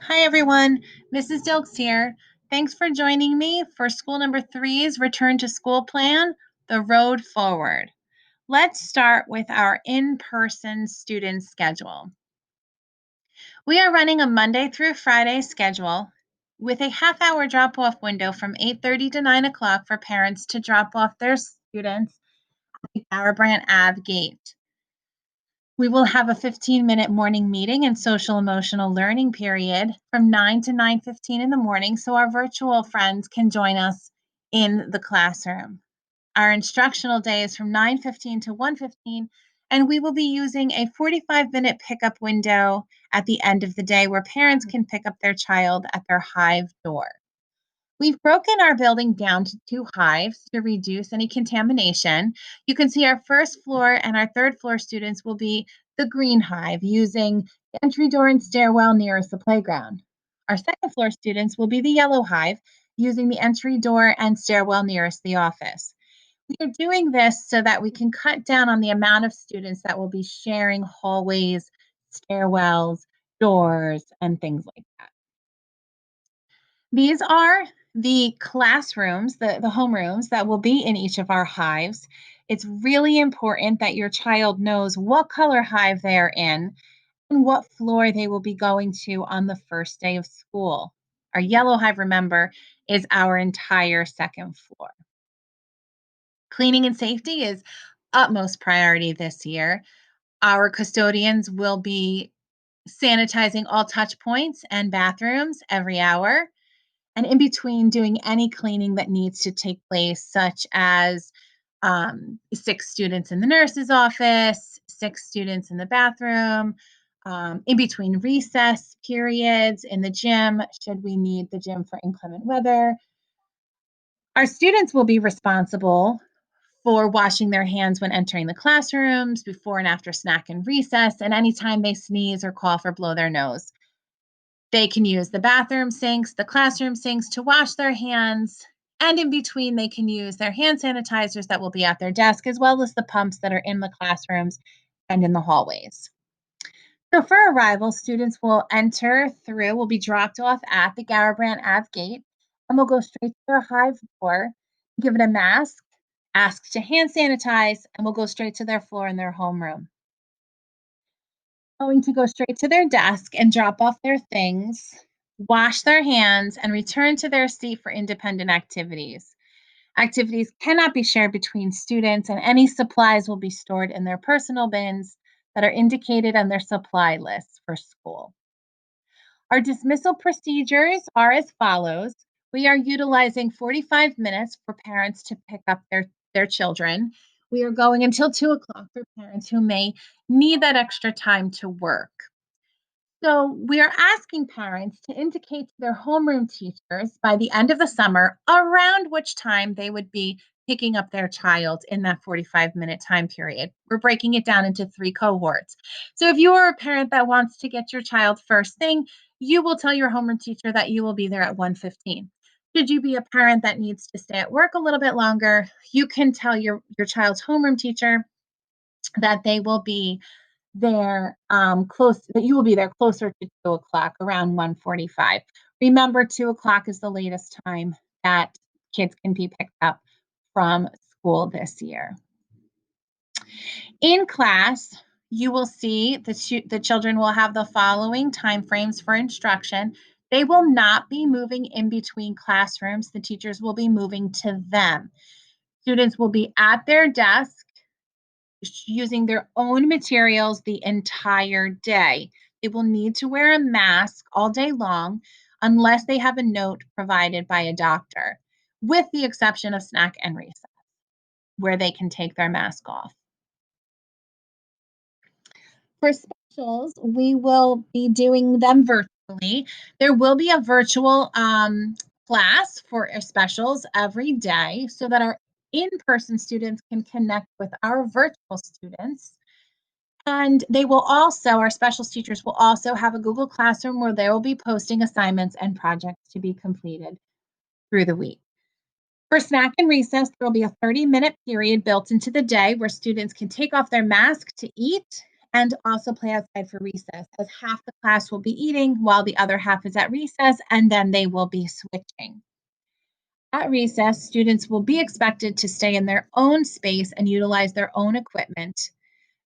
Hi, everyone. Mrs. Dilks here. Thanks for joining me for school number three's return to school plan, The Road Forward. Let's start with our in-person student schedule. We are running a Monday through Friday schedule with a half-hour drop-off window from 8:30 to 9 o'clock for parents to drop off their students at the Garrabrant Ave gate. We will have a 15-minute morning meeting and social emotional learning period from 9 to 9:15 in the morning so our virtual friends can join us in the classroom. Our instructional day is from 9:15 to 1:15, and we will be using a 45-minute pickup window at the end of the day where parents can pick up their child at their hive door. We've broken our building down to two hives to reduce any contamination. You can see our first floor and our third floor students will be the green hive using the entry door and stairwell nearest the playground. Our second floor students will be the yellow hive using the entry door and stairwell nearest the office. We are doing this so that we can cut down on the amount of students that will be sharing hallways, stairwells, doors, and things like that. These are the classrooms, the homerooms that will be in each of our hives. It's really important that your child knows what color hive they're in and what floor they will be going to on the first day of school. Our yellow hive, remember, is our entire second floor. Cleaning and safety is utmost priority this year. Our custodians will be sanitizing all touch points and bathrooms every hour, and in between doing any cleaning that needs to take place, such as 6 students in the nurse's office, 6 students in the bathroom, in between recess periods in the gym, should we need the gym for inclement weather. Our students will be responsible for washing their hands when entering the classrooms, before and after snack and recess, and anytime they sneeze or cough or blow their nose. They can use the bathroom sinks, the classroom sinks to wash their hands, and in between, they can use their hand sanitizers that will be at their desk, as well as the pumps that are in the classrooms and in the hallways. So for arrival, students will be dropped off at the Garrabrant Ave gate, and will go straight to their hive door, give it a mask, ask to hand sanitize, and will go straight to their floor in their homeroom. Going to go straight to their desk and drop off their things, wash their hands, and return to their seat for independent activities. Activities cannot be shared between students, and any supplies will be stored in their personal bins that are indicated on their supply list for school. Our dismissal procedures are as follows. We are utilizing 45 minutes for parents to pick up their children. We are going until 2 o'clock for parents who may need that extra time to work. So we are asking parents to indicate to their homeroom teachers by the end of the summer around which time they would be picking up their child in that 45-minute time period. We're breaking it down into 3 cohorts. So if you are a parent that wants to get your child first thing, you will tell your homeroom teacher that you will be there at 1:15. Should you be a parent that needs to stay at work a little bit longer, you can tell your child's homeroom teacher that they will be there close that you will be there closer to 2 o'clock, around 1:45. Remember, 2 o'clock is the latest time that kids can be picked up from school this year. In class, you will see the children will have the following timeframes for instruction. They will not be moving in between classrooms. The teachers will be moving to them. Students will be at their desk using their own materials the entire day. They will need to wear a mask all day long unless they have a note provided by a doctor, with the exception of snack and recess, where they can take their mask off. For specials, we will be doing them virtually. There will be a virtual class for our specials every day so that our in-person students can connect with our virtual students. And our specials teachers will also have a Google Classroom where they will be posting assignments and projects to be completed through the week. For snack and recess, there will be a 30-minute period built into the day where students can take off their mask to eat and also play outside for recess, as half the class will be eating while the other half is at recess, and then they will be switching. At recess, students will be expected to stay in their own space and utilize their own equipment.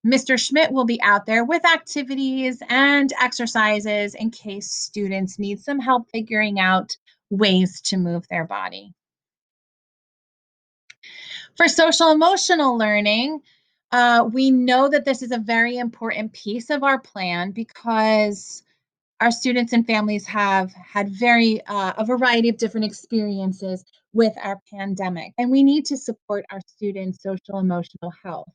Mr. Schmidt will be out there with activities and exercises in case students need some help figuring out ways to move their body. For social emotional learning, we know that this is a very important piece of our plan because our students and families have had a variety of different experiences with our pandemic, and we need to support our students' social emotional health.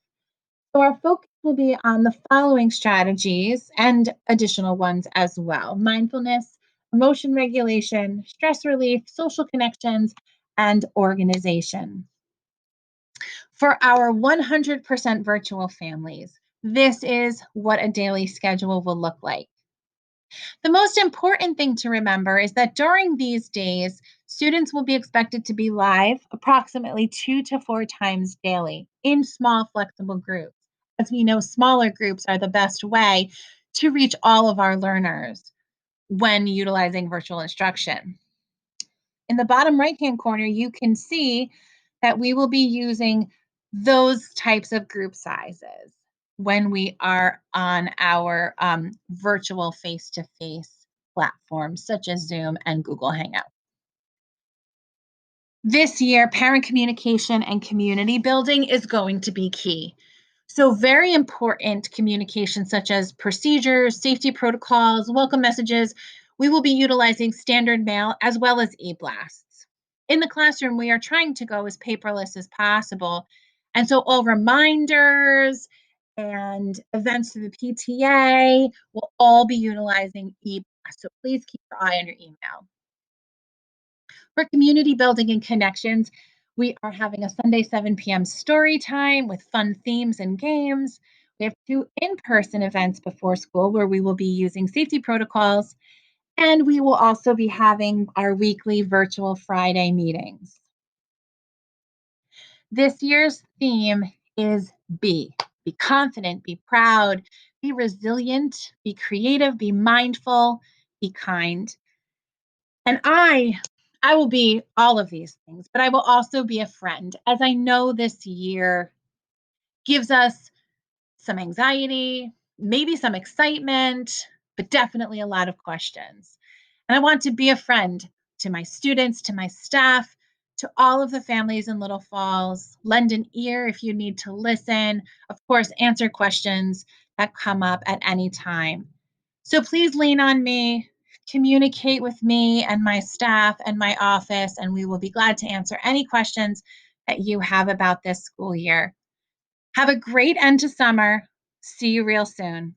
So our focus will be on the following strategies and additional ones as well: mindfulness, emotion regulation, stress relief, social connections, and organization. For our 100% virtual families, this is what a daily schedule will look like. The most important thing to remember is that during these days, students will be expected to be live approximately 2 to 4 times daily in small, flexible groups. As we know, smaller groups are the best way to reach all of our learners when utilizing virtual instruction. In the bottom right-hand corner, you can see that we will be using those types of group sizes when we are on our virtual face-to-face platforms such as Zoom and Google Hangout. This year, parent communication and community building is going to be key. So, very important communication, such as procedures, safety protocols, welcome messages. We will be utilizing standard mail as well as e blasts. In the classroom, we are trying to go as paperless as possible. And so, all reminders and events through the PTA will all be utilizing e blasts. So, please keep your eye on your email. For community building and connections, we are having a Sunday 7 p.m. story time with fun themes and games. We have 2 in-person events before school where we will be using safety protocols, and we will also be having our weekly virtual Friday meetings. This year's theme is be. Be confident, be proud, be resilient, be creative, be mindful, be kind. And I will be all of these things, but I will also be a friend, as I know this year gives us some anxiety, maybe some excitement, but definitely a lot of questions. And I want to be a friend to my students, to my staff, to all of the families in Little Falls. Lend an ear if you need to listen. Of course, answer questions that come up at any time. So please lean on me, communicate with me and my staff and my office, and we will be glad to answer any questions that you have about this school year. Have a great end to summer. See you real soon.